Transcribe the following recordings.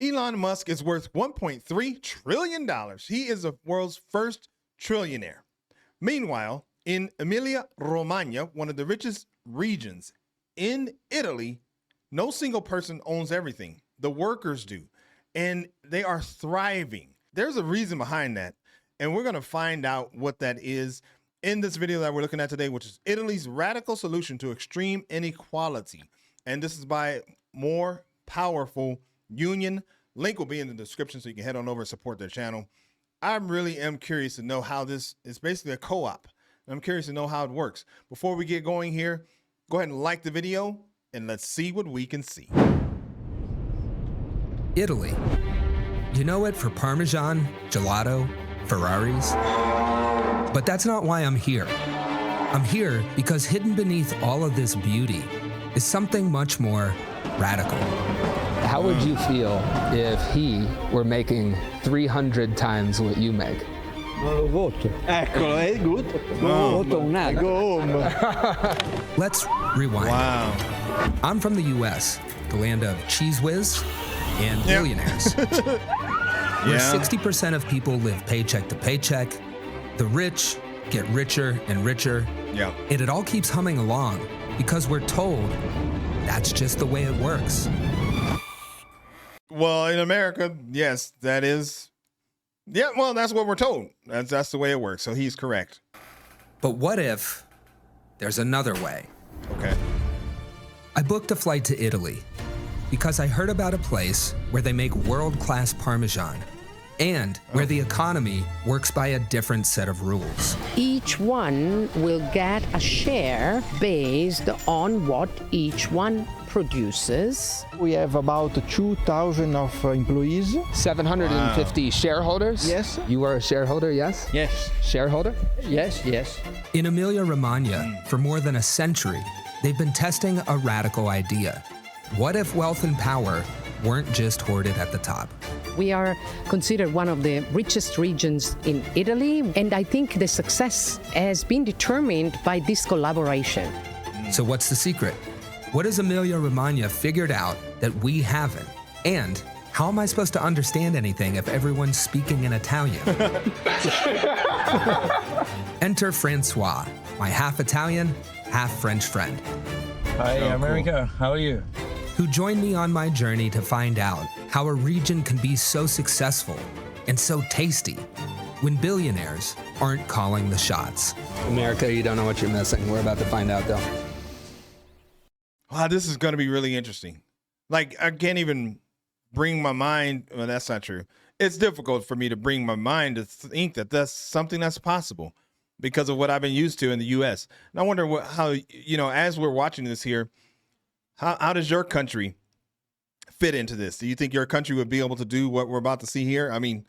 Elon Musk is worth $1.3 trillion. He is the world's first trillionaire. Meanwhile, in Emilia-Romagna, one of the richest regions in Italy, no single person owns everything. The workers do, and they are thriving. There's a reason behind that, and we're going to find out what that is in this video that we're looking at today, which is Italy's radical solution to extreme inequality. And this is by More Powerful Union. Link will be in the description so you can head on over and support their channel. I really am curious to know how this is basically a co-op. I'm curious to know how it works. Before we get going here, go ahead and like the video and let's see what we can see. Italy. You know it for Parmesan, gelato, Ferraris. But that's not why I'm here. I'm here because hidden beneath all of this beauty is something much more radical. How would you feel if he were making 300 times what you make? Non lo voto. Eccolo, è good. Non voto un altro. Go home. Let's rewind. Wow. I'm from the US, the land of Cheese Whiz and Billionaires. Where 60% of people live paycheck to paycheck. The rich get richer and richer. And it all keeps humming along because we're told that's just the way it works. Well, in America, yes, that is. Yeah, well, that's what we're told. That's the way it works. So he's correct. But what if there's another way? Okay. I booked a flight to Italy because I heard about a place where they make world-class Parmesan and where the economy works by a different set of rules. Each one will get a share based on what each one produces. We have about 2,000 of employees. 750 shareholders? Yes. You are a shareholder, yes? Yes. Shareholder? Yes, yes. In Emilia-Romagna, for more than a century, they've been testing a radical idea. What if wealth and power weren't just hoarded at the top? We are considered one of the richest regions in Italy, and I think the success has been determined by this collaboration. So what's the secret? What has Emilia-Romagna figured out that we haven't? And how am I supposed to understand anything if everyone's speaking in Italian? Enter Francois, my half Italian, half French friend. Hi, America. Cool. How are you? Who joined me on my journey to find out how a region can be so successful and so tasty when billionaires aren't calling the shots. America, you don't know what you're missing. We're about to find out, though. Wow, this is going to be really interesting. Like, I can't even bring my mind. Well, that's not true. It's difficult for me to bring my mind to think that that's something that's possible because of what I've been used to in the U.S. And I wonder how, you know, as we're watching this here, how does your country fit into this? Do you think your country would be able to do what we're about to see here? I mean,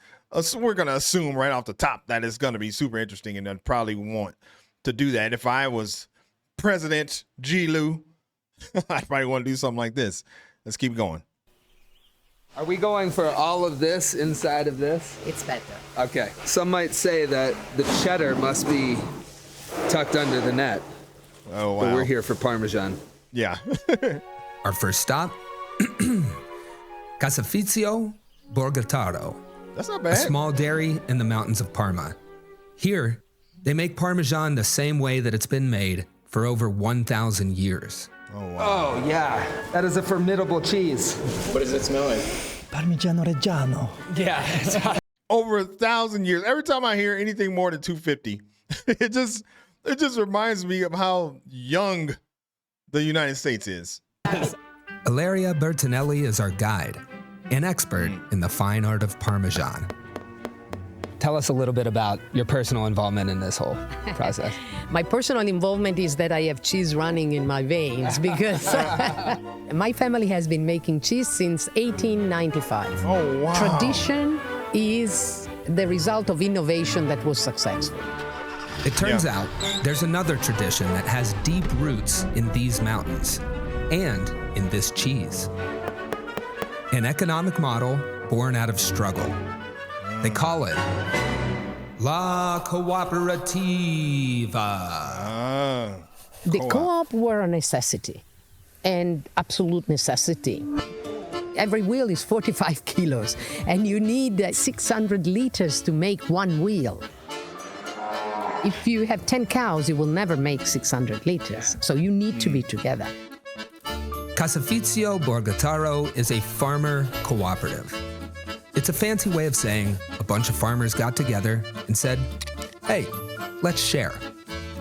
we're going to assume right off the top that it's going to be super interesting, and I'd probably want to do that. If I was President G. I'd probably want to do something like this. Let's keep going. Are we going for all of this inside of this? It's better. Okay. Some might say that the cheddar must be tucked under the net. Oh, wow. But we're here for Parmesan. Yeah. Our first stop, Casafizio Borgataro, That's not a bad. small dairy in the mountains of Parma. Here, they make Parmesan the same way that it's been made for over 1,000 years. Oh, wow. Oh, yeah. That is a formidable cheese. What does it smell like? Parmigiano Reggiano. Yeah. Over 1,000 years. Every time I hear anything more than 250, it just reminds me of how young the United States is. Ilaria Bertinelli is our guide, an expert in the fine art of Parmesan. Tell us a little bit about your personal involvement in this whole process. My personal involvement is that I have cheese running in my veins because my family has been making cheese since 1895. Oh, wow. Tradition is the result of innovation that was successful. It turns out there's another tradition that has deep roots in these mountains and in this cheese. An economic model born out of struggle. They call it La Cooperativa. The co-op were a necessity, and absolute necessity. Every wheel is 45 kilos, and you need 600 liters to make one wheel. If you have 10 cows, you will never make 600 liters. So you need to be together. Casafizio Borgataro is a farmer cooperative. It's a fancy way of saying a bunch of farmers got together and said, hey, let's share.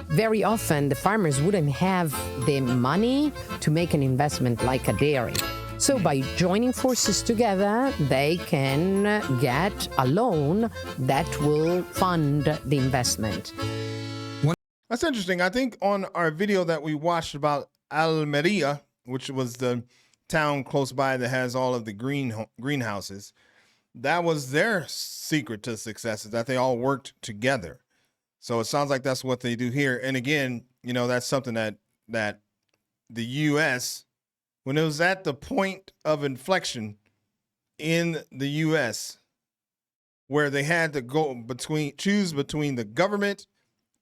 Very often, the farmers wouldn't have the money to make an investment like a dairy. So by joining forces together, they can get a loan that will fund the investment. That's interesting. I think on our video that we watched about Almeria, which was the town close by that has all of the greenhouses, that was their secret to success, is that they all worked together. So it sounds like that's what they do here. And again, you know, that's something that the U.S., when it was at the point of inflection in the U.S., where they had to choose between the government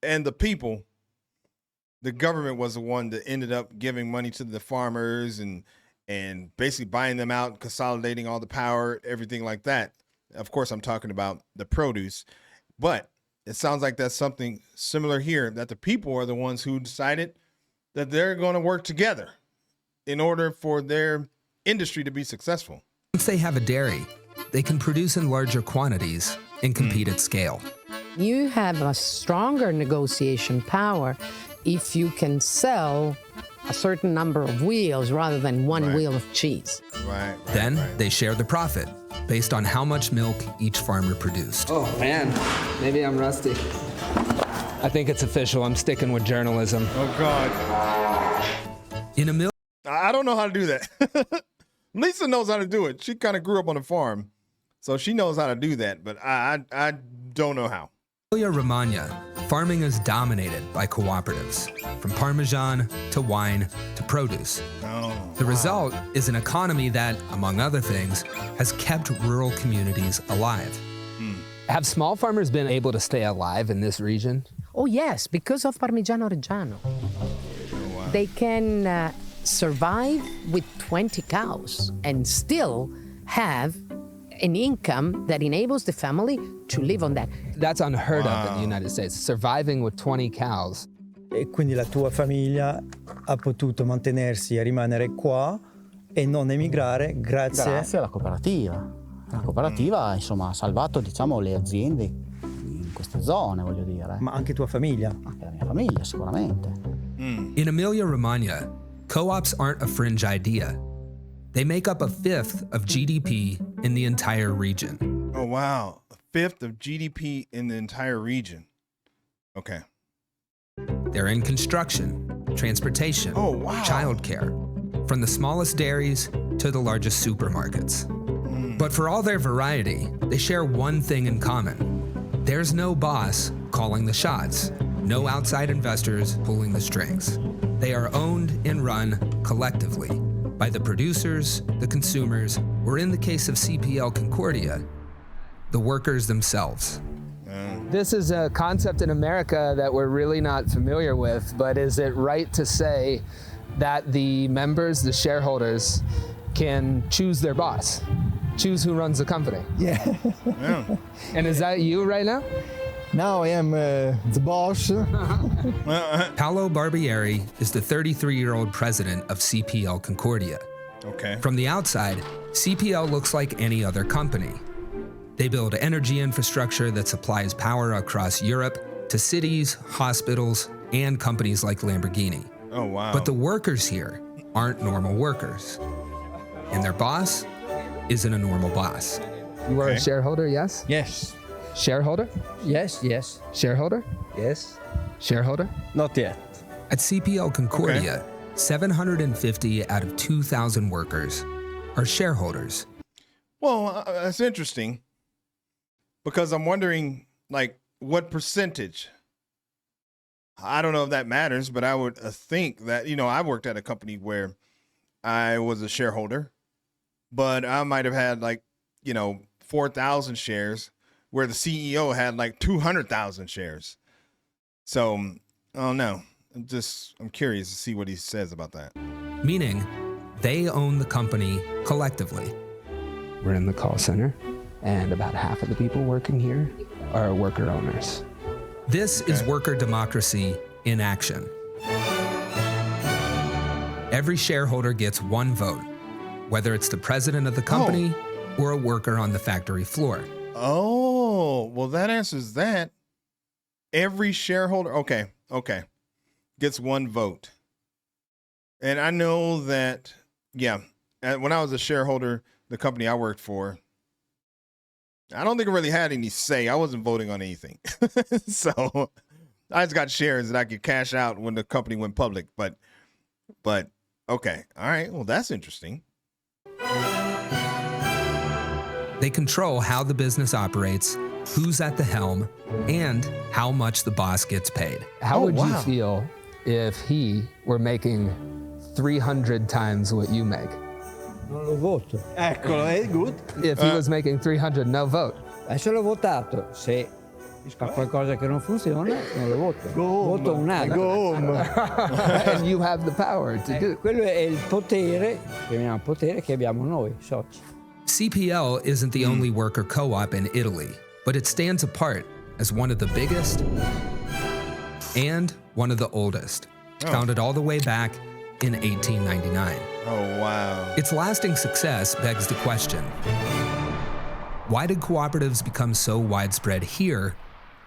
and the people, the government was the one that ended up giving money to the farmers and basically buying them out, consolidating all the power, everything like that. Of course, I'm talking about the produce, but it sounds like that's something similar here, that the people are the ones who decided that they're going to work together in order for their industry to be successful. Once they have a dairy, they can produce in larger quantities and compete at scale. You have a stronger negotiation power if you can sell a certain number of wheels rather than one wheel of cheese. Right. Then they share the profit based on how much milk each farmer produced. Oh man, maybe I'm rusty. I think it's official. I'm sticking with journalism. Oh God. In a mill, I don't know how to do that. Lisa knows how to do it. She kind of grew up on a farm, so she knows how to do that, but I don't know how. Emilia-Romagna, farming is dominated by cooperatives, from Parmesan to wine to produce. The result is an economy that, among other things, has kept rural communities alive. Have small farmers been able to stay alive in this region? Oh yes, because of Parmigiano Reggiano. They can survive with 20 cows and still have an income that enables the family to live on that. That's unheard of in the United States, surviving with 20 cows. E quindi la tua famiglia ha potuto mantenersi e rimanere qua e non emigrare grazie alla cooperativa. La cooperativa, insomma, ha salvato, diciamo, le aziende in queste zone, voglio dire. Ma anche tua famiglia? Anche la mia famiglia, sicuramente. In Emilia-Romagna, co-ops aren't a fringe idea. They make up a fifth of GDP in the entire region. Oh, wow. A fifth of GDP in the entire region. Okay. They're in construction, transportation, childcare, from the smallest dairies to the largest supermarkets. But for all their variety, they share one thing in common. There's no boss calling the shots, no outside investors pulling the strings. They are owned and run collectively by the producers, the consumers, or in the case of CPL Concordia, the workers themselves. This is a concept in America that we're really not familiar with, but is it right to say that the members, the shareholders, can choose their boss, choose who runs the company? Yeah. And is that you right now? Now I am the boss. Paolo Barbieri is the 33-year-old president of CPL Concordia. Okay. From the outside, CPL looks like any other company. They build energy infrastructure that supplies power across Europe to cities, hospitals, and companies like Lamborghini. Oh, wow. But the workers here aren't normal workers. And their boss isn't a normal boss. You are a shareholder, yes? Yes. Shareholder? Yes, yes, Shareholder? yes. Shareholder? Not yet. At CPL Concordia, 750 out of 2,000 workers are shareholders. Well, that's interesting because I'm wondering, like, what percentage? I don't know if that matters, but I would think that, you know, I worked at a company where I was a shareholder, but I might have had, like, you know, 4,000 shares where the CEO had like 200,000 shares. So, I don't know. I'm curious to see what he says about that. Meaning, they own the company collectively. We're in the call center, and about half of the people working here are worker owners. This is worker democracy in action. Every shareholder gets one vote, whether it's the president of the company or a worker on the factory floor. Oh, well, that answers that. Every shareholder, okay, gets one vote. And I know that, when I was a shareholder, the company I worked for, I don't think I really had any say. I wasn't voting on anything. So I just got shares that I could cash out when the company went public. But okay. All right. Well, that's interesting. They control how the business operates, who's at the helm, and how much the boss gets paid. How would you feel if he were making 300 times what you make? Non lo voto. Eccolo, è good. If he was making 300, no vote. Adesso l'ho votato. Se fa qualcosa che non funziona, non lo voto. Voto un altro. Go home. And you have the power to do. Quello è il potere, chiamiamo potere, che abbiamo noi, soci. CPL isn't the only worker co-op in Italy, but it stands apart as one of the biggest and one of the oldest, founded all the way back in 1899. Oh, wow. Its lasting success begs the question, why did cooperatives become so widespread here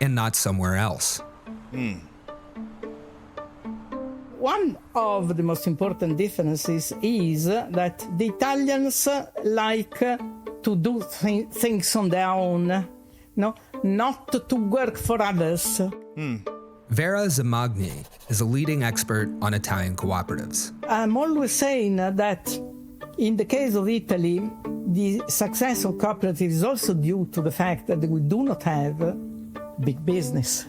and not somewhere else? One of the most important differences is that the Italians like to do things on their own, not to work for others. Vera Zamagni is a leading expert on Italian cooperatives. I'm always saying that in the case of Italy, the success of cooperatives is also due to the fact that we do not have big business.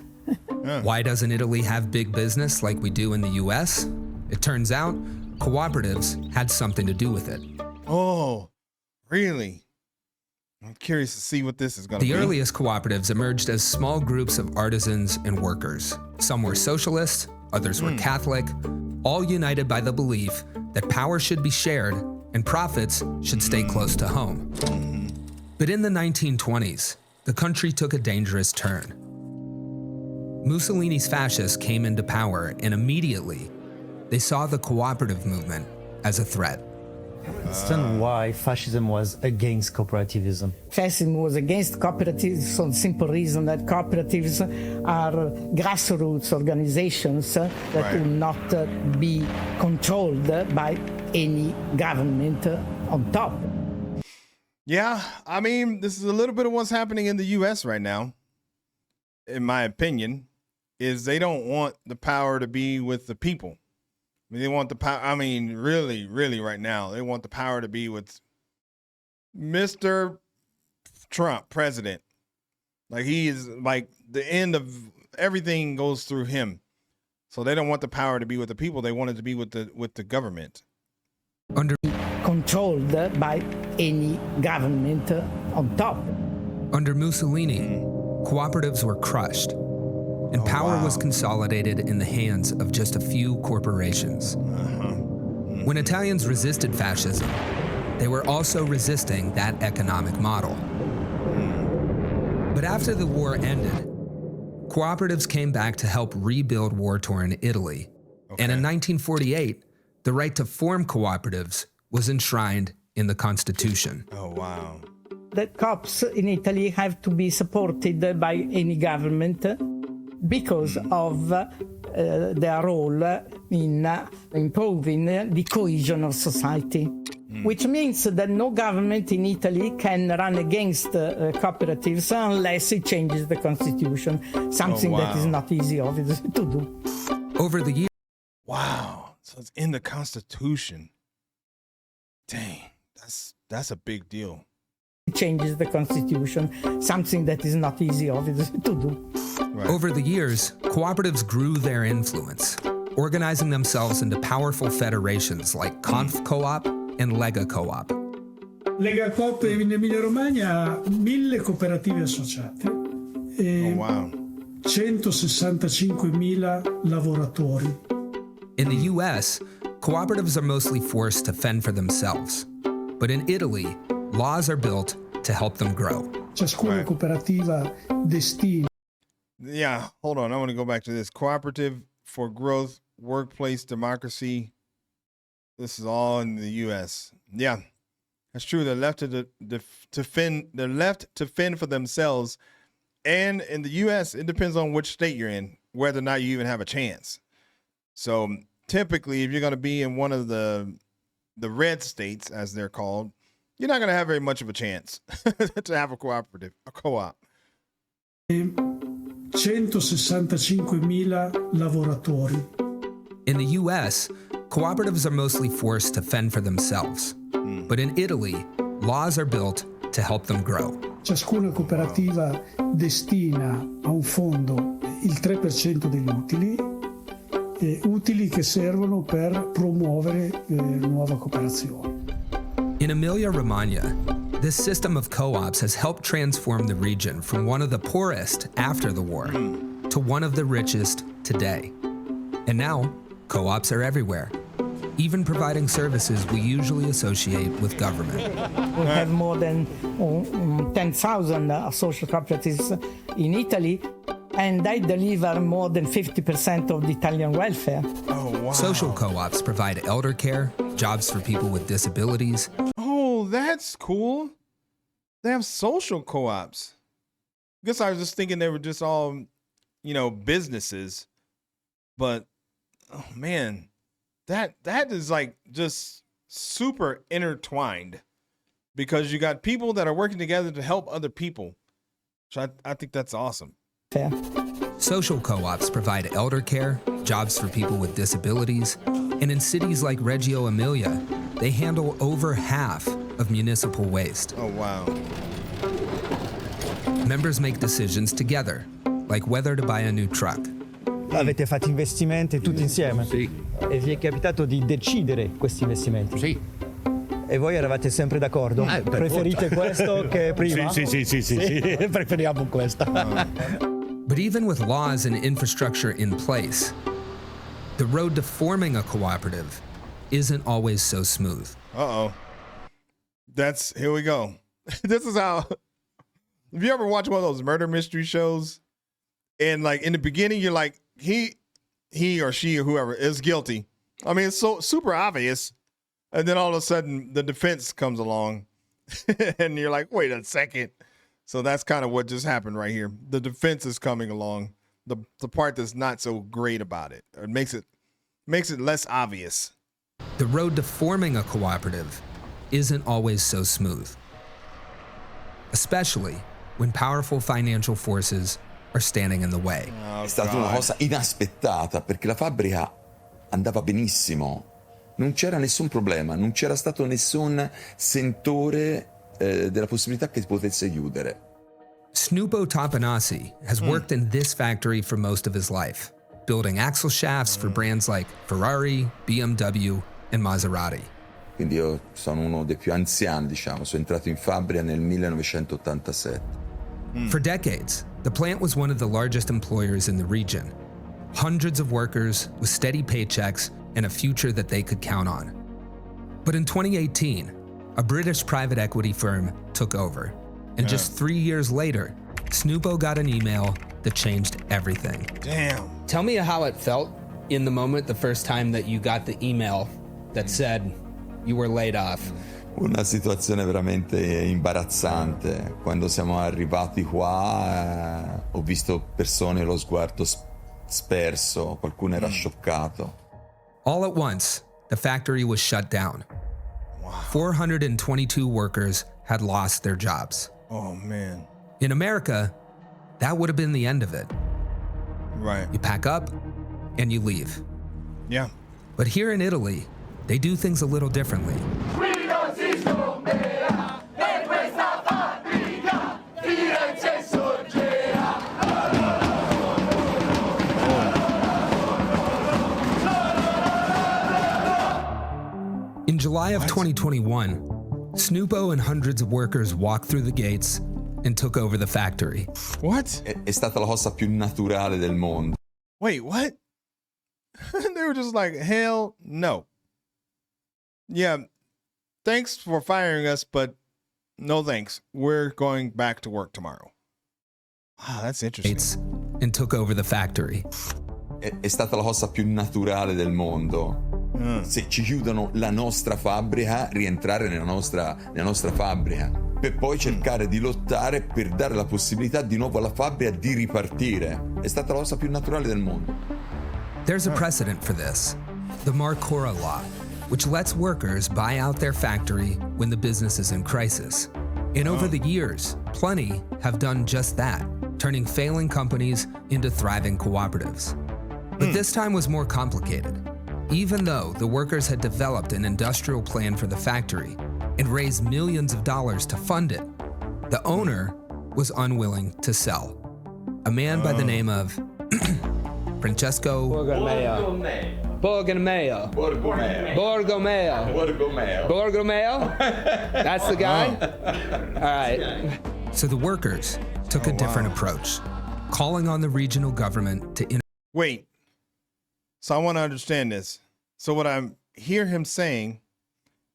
Why doesn't Italy have big business like we do in the US? It turns out cooperatives had something to do with it. Oh, really? I'm curious to see what this is going to be. The earliest cooperatives emerged as small groups of artisans and workers. Some were socialist, others were Catholic, all united by the belief that power should be shared and profits should stay close to home. But in the 1920s, the country took a dangerous turn. Mussolini's fascists came into power, and immediately they saw the cooperative movement as a threat. Understand why fascism was against cooperativism. Fascism was against cooperatives for the simple reason that cooperatives are grassroots organizations that will not be controlled by any government on top. Yeah, I mean, this is a little bit of what's happening in the U.S. right now, in my opinion, is they don't want the power to be with the people. I mean, they want the power. I mean, really, really right now, they want the power to be with Mr. Trump, president. Like, he is like the end of everything goes through him. So they don't want the power to be with the people. They want it to be with the government. Controlled by any government on top. Under Mussolini, cooperatives were crushed, and power was consolidated in the hands of just a few corporations. When Italians resisted fascism, they were also resisting that economic model. But after the war ended, cooperatives came back to help rebuild war-torn Italy. And in 1948, the right to form cooperatives was enshrined in the Constitution. Oh, wow. That cops in Italy have to be supported by any government because of their role in improving the cohesion of society. Which means that no government in Italy can run against cooperatives unless it changes the constitution, something that is not easy, obviously, to do. Over the years. Wow. So it's in the Constitution. Dang, that's a big deal. It changes the constitution, something that is not easy, obviously, to do. Right. Over the years, cooperatives grew their influence, organizing themselves into powerful federations like Conf Co-op and Lega Co-op. Lega Coop in Emilia-Romagna ha 1.000 cooperative associate e 165.000 lavoratori. In the US, cooperatives are mostly forced to fend for themselves. But in Italy, laws are built to help them grow. Ciascuna cooperativa destina. Yeah, hold on. I want to go back to this. Cooperative for growth, workplace democracy. This is all in the U.S. Yeah, that's true. They're left to fend. They're left to fend for themselves. And in the U.S., it depends on which state you're in, whether or not you even have a chance. So typically, if you're going to be in one of the red states, as they're called, you're not going to have very much of a chance to have a cooperative, a co-op. 165.000 lavoratori. In the U.S., cooperatives are mostly forced to fend for themselves. But in Italy, laws are built to help them grow. Ciascuna cooperativa destina a un fondo il 3% degli utili che servono per promuovere nuova cooperazione. In Emilia-Romagna, this system of co-ops has helped transform the region from one of the poorest after the war to one of the richest today. And now, co-ops are everywhere, even providing services we usually associate with government. We have more than 10,000 social cooperatives in Italy, and they deliver more than 50% of the Italian welfare. Oh, wow. Social co-ops provide elder care, jobs for people with disabilities. Oh, that's cool. They have social co-ops. I guess I was just thinking they were just all, businesses. But, oh, man, that is like just super intertwined because you got people that are working together to help other people. So I think that's awesome. Fair. Social co-ops provide elder care, jobs for people with disabilities, and in cities like Reggio Emilia, they handle over half of municipal waste. Oh, wow. Members make decisions together, like whether to buy a new truck. Avete fatto investimenti tutti insieme? Sì. E vi è capitato di decidere questi investimenti? Sì. E voi eravate sempre d'accordo? Preferite questo che prima? Sì, preferiamo questa. But even with laws and infrastructure in place, the road to forming a cooperative isn't always so smooth. Uh-oh. Here we go. This is how, have you ever watched one of those murder mystery shows? And like in the beginning, you're like, he or she or whoever is guilty. I mean, it's so super obvious. And then all of a sudden the defense comes along and you're like, wait a second. So that's kind of what just happened right here. The defense is coming along. The part that's not so great about it. It makes it less obvious. The road to forming a cooperative isn't always so smooth, especially when powerful financial forces are standing in the way. È stata una cosa inaspettata perché la fabbrica andava benissimo, non c'era nessun problema, non c'era stato nessun sentore della possibilità che si potesse chiudere. Snupo Tapanasi has worked in this factory for most of his life, building axle shafts for brands like Ferrari, BMW, and Maserati. Quindi io sono uno dei più anziani, diciamo, sono entrato in fabbrica nel 1987. For decades, the plant was one of the largest employers in the region. Hundreds of workers with steady paychecks and a future that they could count on. But in 2018, a British private equity firm took over. And just 3 years later, Snupo got an email that changed everything. Damn. Tell me how it felt in the moment, the first time that you got the email that said you were laid off. Una situazione veramente imbarazzante. Quando siamo arrivati qua ho visto persone lo sguardo sperso, qualcuno era scioccato. All at once, the factory was shut down. 422 workers had lost their jobs. Oh, man. In America, that would have been the end of it. Right. You pack up and you leave. Yeah. But here in Italy, they do things a little differently. In July of 2021, Snupo and hundreds of workers walked through the gates and took over the factory. What? È stata la cosa più naturale del mondo. Wait, what? They were just like, hell no. Yeah, thanks for firing us, but no thanks. We're going back to work tomorrow. Wow, that's interesting. And took over the factory. È stata la cosa più naturale del mondo. Se ci chiudono la nostra fabbrica, rientrare nella nostra fabbrica, per poi cercare di lottare per dare la possibilità di nuovo alla fabbrica di ripartire. È stata la cosa più naturale del mondo. There's a precedent for this, the Marcora Law, which lets workers buy out their factory when the business is in crisis. And over the years, plenty have done just that, turning failing companies into thriving cooperatives. But this time was more complicated. Even though the workers had developed an industrial plan for the factory and raised millions of dollars to fund it, the owner was unwilling to sell. A man by the name of Francesco Borgomeo. That's the guy? All right. So the workers took a different approach, calling on the regional government to Wait. So I want to understand this. So what I hear him saying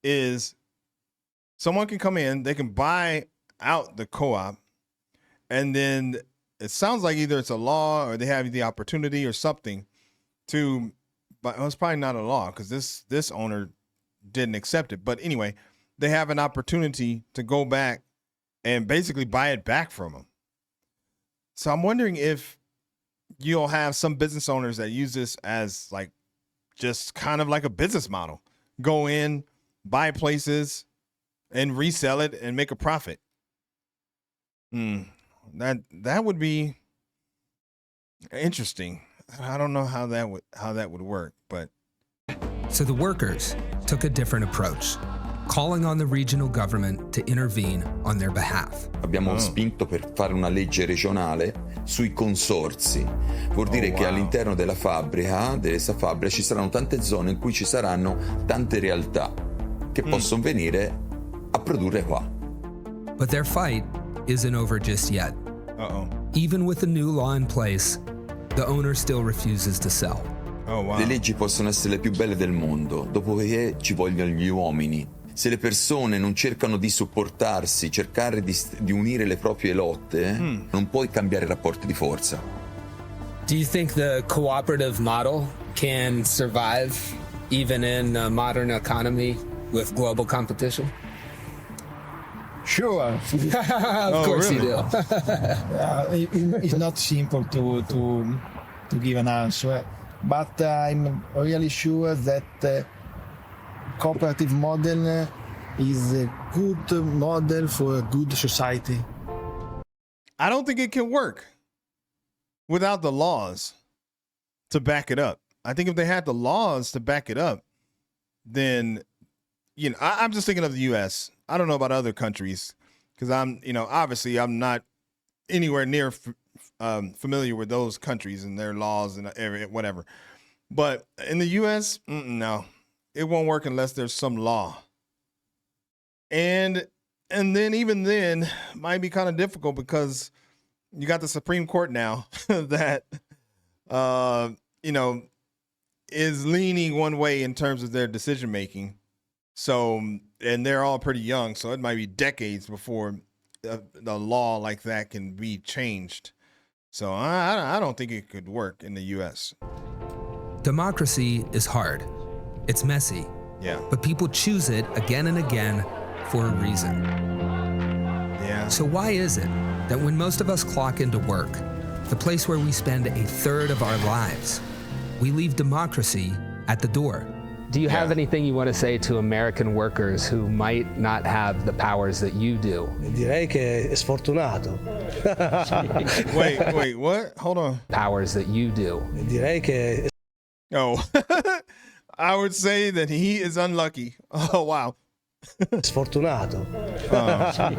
is someone can come in, they can buy out the co-op, and then it sounds like either it's a law or they have the opportunity or something to, but it's probably not a law because this owner didn't accept it. But anyway, they have an opportunity to go back and basically buy it back from them. So I'm wondering if you'll have some business owners that use this as like just kind of like a business model. Go in, buy places, and resell it and make a profit. That would be interesting. I don't know how that would work, but so the workers took a different approach, calling on the regional government to intervene on their behalf. Abbiamo spinto per fare una legge regionale sui consorzi. Vuol dire che all'interno della fabbrica ci saranno tante zone in cui ci saranno tante realtà che possono venire a produrre qua. But their fight isn't over just yet. Even with the new law in place, the owner still refuses to sell. Le leggi possono essere le più belle del mondo, dopodiché ci vogliono gli uomini. Se le persone non cercano di supportarsi, cercare di unire le proprie lotte, non puoi cambiare rapporti di forza. Do you think the cooperative model can survive even in a modern economy with global competition? Sure. Of course really? you do. It's not simple to give an answer, but I'm really sure that cooperative model is a good model for a good society. I don't think it can work without the laws to back it up. I think if they had the laws to back it up, then, I'm just thinking of the U.S. I don't know about other countries because obviously I'm not anywhere near familiar with those countries and their laws and whatever. But in the U.S., no, it won't work unless there's some law. And then even then might be kind of difficult because you got the Supreme Court now that, is leaning one way in terms of their decision making. So, and they're all pretty young, so it might be decades before the law like that can be changed. So I don't think it could work in the U.S. Democracy is hard. It's messy. Yeah. But people choose it again and again for a reason. Yeah. So why is it that when most of us clock into work, the place where we spend a third of our lives, we leave democracy at the door? Do you have anything you want to say to American workers who might not have the powers that you do? Direi che è sfortunato. Wait, what? Hold on. Powers that you do. Direi che I would say that he is unlucky. Oh, wow. Sfortunato. Cosa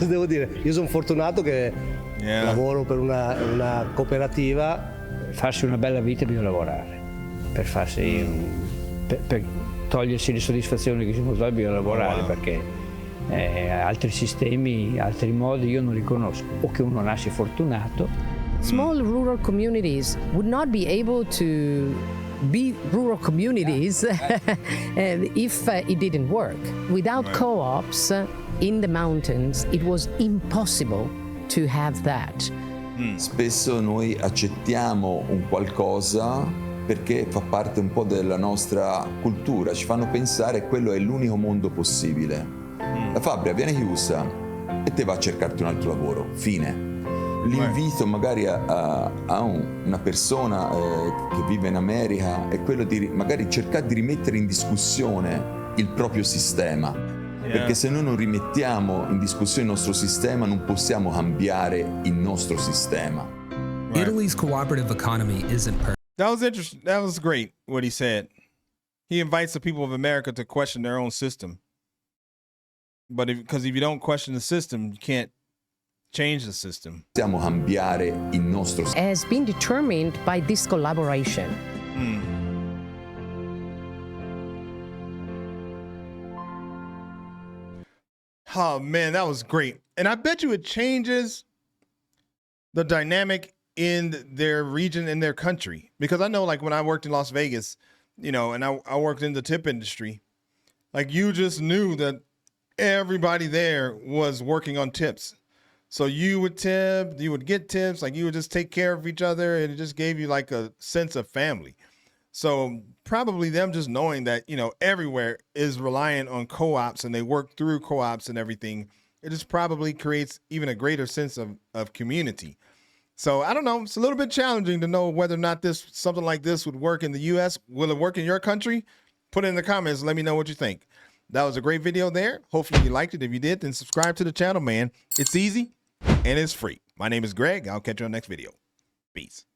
devo dire? Io sono fortunato che lavoro per una cooperativa. Farsi una bella vita bisogna lavorare. Per farsi per togliersi le soddisfazioni che si può bisogna lavorare, perché altri sistemi, altri modi io non li conosco, o che uno nasce fortunato. Small rural communities would not be able to be rural communities if it didn't work. Without co-ops, In the mountains, it was impossible to have that. Spesso noi accettiamo un qualcosa perché fa parte un po' della nostra cultura, ci fanno pensare che quello è l'unico mondo possibile. La fabbrica viene chiusa e te va a cercarti un altro lavoro, fine. L'invito magari a una persona che vive in America è quello di magari cercare di rimettere in discussione il proprio sistema. Perché se noi non rimettiamo in discussione il nostro sistema, non possiamo cambiare il nostro sistema. Italy's cooperative economy isn't perfect. That was interesting. That was great what he said. He invites the people of America to question their own system. But because if you don't question the system, you can't change the system. Possiamo cambiare il nostro sistema. Has been determined by this collaboration. Oh man, that was great. And I bet you it changes the dynamic in their region, in their country. Because I know like when I worked in Las Vegas, you know, and I worked in the tip industry, like you just knew that everybody there was working on tips. So you would tip, you would get tips, like you would just take care of each other, and it just gave you like a sense of family. So probably them just knowing that, you know, everywhere is reliant on co-ops and they work through co-ops and everything, it just probably creates even a greater sense of community. So I don't know, it's a little bit challenging to know whether or not something like this would work in the US. Will it work in your country? Put it in the comments and let me know what you think. That was a great video there. Hopefully you liked it. If you did, then subscribe to the channel, man. It's easy and it's free. My name is Greg. I'll catch you on the next video. Peace.